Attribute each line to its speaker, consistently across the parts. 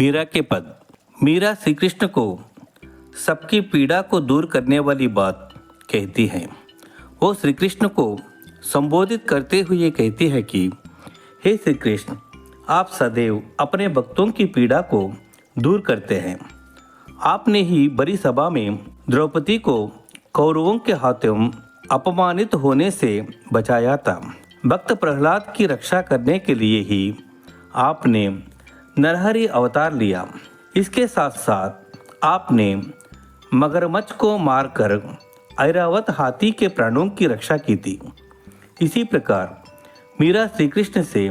Speaker 1: मीरा के पद। मीरा श्री कृष्ण को सबकी पीड़ा को दूर करने वाली बात कहती है। वो श्री कृष्ण को संबोधित करते हुए कहती है कि हे श्री कृष्ण, आप सदैव अपने भक्तों की पीड़ा को दूर करते हैं। आपने ही बड़ी सभा में द्रौपदी को कौरवों के हाथों अपमानित होने से बचाया था। भक्त प्रहलाद की रक्षा करने के लिए ही आपने नरहरि अवतार लिया। इसके साथ साथ आपने मगरमच्छ को मारकर ऐरावत हाथी के प्राणों की रक्षा की थी। इसी प्रकार मीरा श्री कृष्ण से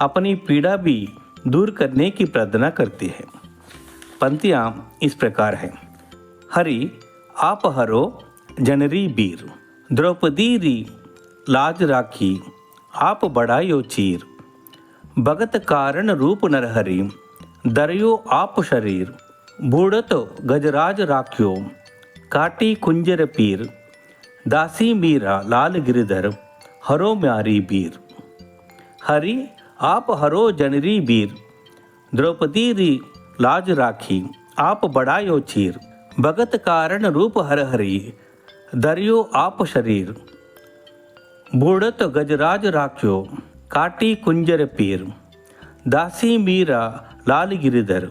Speaker 1: अपनी पीड़ा भी दूर करने की प्रार्थना करती है। पंक्तियाँ इस प्रकार हैं। हरि आप हरो जनरी बीर, द्रौपदी री लाज राखी, आप बढ़ायो चीर। भगत कारण रूप नरहरि, दरियो आप शरीर। बूढ़त गजराज राख्यो, काटी कुंजर पीर। दासी मीरा लाल गिरधर, हरो म्यारी बीर। हरि आप हरो जनरी बीर, द्रौपदी री लाज राखी, आप बढ़ायो चीर। भगत कारण रूप हरहरि, दरियो आप शरीर। बूढ़त गजराज राख्यो, काटी कुंजर पीर। दासी मीरा लाल गिरधर,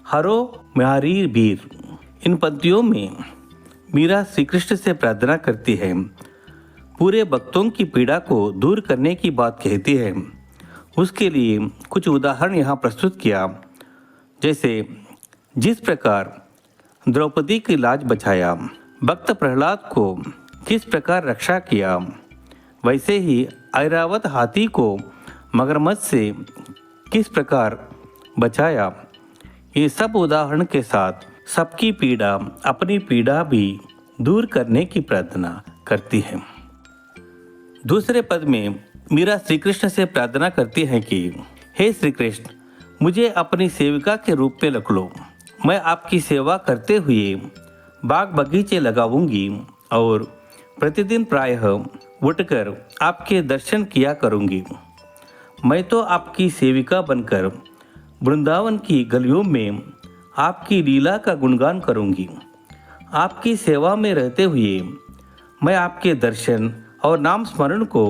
Speaker 1: हरो म्यारी बीर। इन पंक्तियों में मीरा श्री कृष्ण से प्रार्थना करती है, पूरे भक्तों की पीड़ा को दूर करने की बात कहती है। उसके लिए कुछ उदाहरण यहाँ प्रस्तुत किया, जैसे जिस प्रकार द्रौपदी की लाज बचाया, भक्त प्रहलाद को किस प्रकार रक्षा किया, वैसे ही ऐरावत हाथी को मगरमच्छ से किस प्रकार बचाया। ये सब उदाहरण के साथ सबकी पीड़ा, अपनी पीड़ा भी दूर करने की प्रार्थना करती है। दूसरे पद में मीरा श्री कृष्ण से प्रार्थना करती है कि हे श्री कृष्ण, मुझे अपनी सेविका के रूप में रख लो। मैं आपकी सेवा करते हुए बाग बगीचे लगाऊंगी और प्रतिदिन प्रायः उठकर आपके दर्शन किया करूंगी। मैं तो आपकी सेविका बनकर वृंदावन की गलियों में आपकी लीला का गुणगान करूंगी। आपकी सेवा में रहते हुए मैं आपके दर्शन और नाम स्मरण को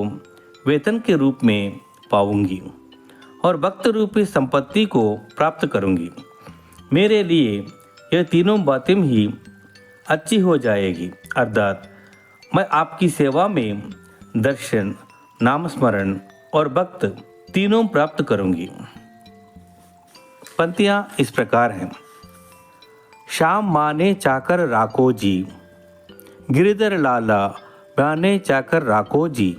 Speaker 1: वेतन के रूप में पाऊंगी और भक्त रूपी संपत्ति को प्राप्त करूंगी। मेरे लिए यह तीनों बातें ही अच्छी हो जाएगी, अर्थात मैं आपकी सेवा में दर्शन, नाम स्मरण और भक्त तीनों प्राप्त करूंगी। पंक्तियाँ इस प्रकार हैं। श्याम माने चाकर राखो जी, गिरधर लाला माने चाकर राखो जी।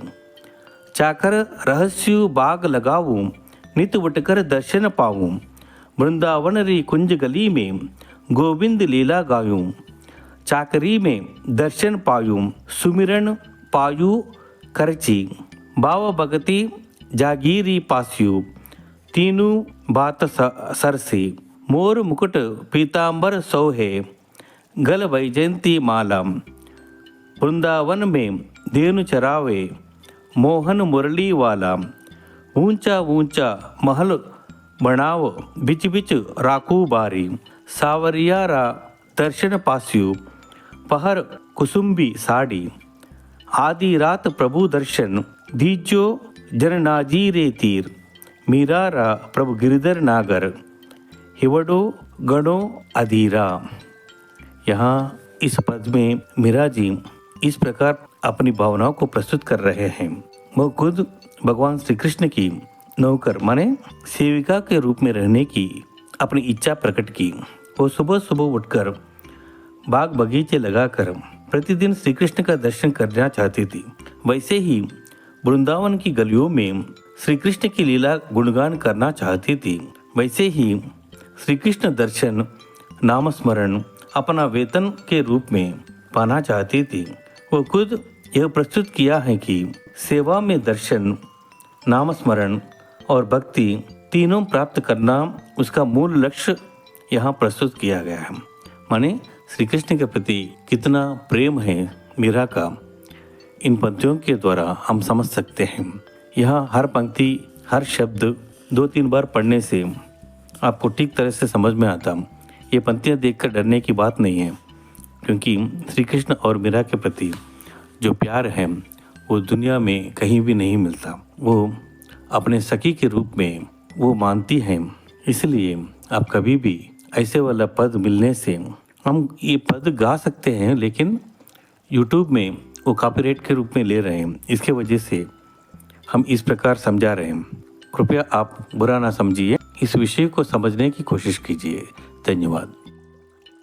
Speaker 1: चाकर रहस्यु बाग लगाऊं, नित उठकर दर्शन पाऊं। वृंदावन री कुंज गली में गोविंद लीला गायूं। चाकरी में दर्शन पायूं, सुमिरन पायु करची। भाव भगति जागीरी पास्यु, तीनू बात सरसी। मोर मुकुट पीतांबर सोहे, गल वैजयंती माला। वृंदावन में धेनु चरावे, मोहन मुरली वाला। ऊंचा ऊंचा महल बनाव, बिच बिच राखू बारी। सावरिया रा दर्शन पास्यु, पहर कुसुम्बी साड़ी। आदि रात प्रभु दर्शन, दीजो जननाजी रे तीर। मीरा रा प्रभु गिरधर नागर, हिवड़ो गणो अधीरा। यहाँ इस पद में मीरा जी इस प्रकार अपनी भावनाओं को प्रस्तुत कर रहे हैं। वो खुद भगवान श्री कृष्ण की नौकर माने सेविका के रूप में रहने की अपनी इच्छा प्रकट की। वो सुबह सुबह उठकर बाग बगीचे लगाकर प्रतिदिन श्री कृष्ण का दर्शन करना चाहती थी। वैसे ही वृंदावन की गलियों में श्री कृष्ण की लीला गुणगान करना चाहती थी। वैसे ही श्री कृष्ण दर्शन, नाम स्मरण अपना वेतन के रूप में पाना चाहती थी। वो खुद यह प्रस्तुत किया है कि सेवा में दर्शन, नाम स्मरण और भक्ति तीनों प्राप्त करना उसका मूल लक्ष्य यहाँ प्रस्तुत किया गया है। माने श्री कृष्ण के प्रति कितना प्रेम है मीरा का, इन पंक्तियों के द्वारा हम समझ सकते हैं। यहाँ हर पंक्ति, हर शब्द 2-3 बार पढ़ने से आपको ठीक तरह से समझ में आता। ये पंक्तियाँ देखकर डरने की बात नहीं है, क्योंकि श्री कृष्ण और मीरा के प्रति जो प्यार है वो दुनिया में कहीं भी नहीं मिलता। वो अपने सखी के रूप में वो मानती हैं। इसलिए आप कभी भी ऐसे वाला पद मिलने से, हम ये पद गा सकते हैं लेकिन यूट्यूब में वो कॉपीराइट के रूप में ले रहे हैं, इसके वजह से हम इस प्रकार समझा रहे हैं। कृपया आप बुरा ना समझिए, इस विषय को समझने की कोशिश कीजिए। धन्यवाद।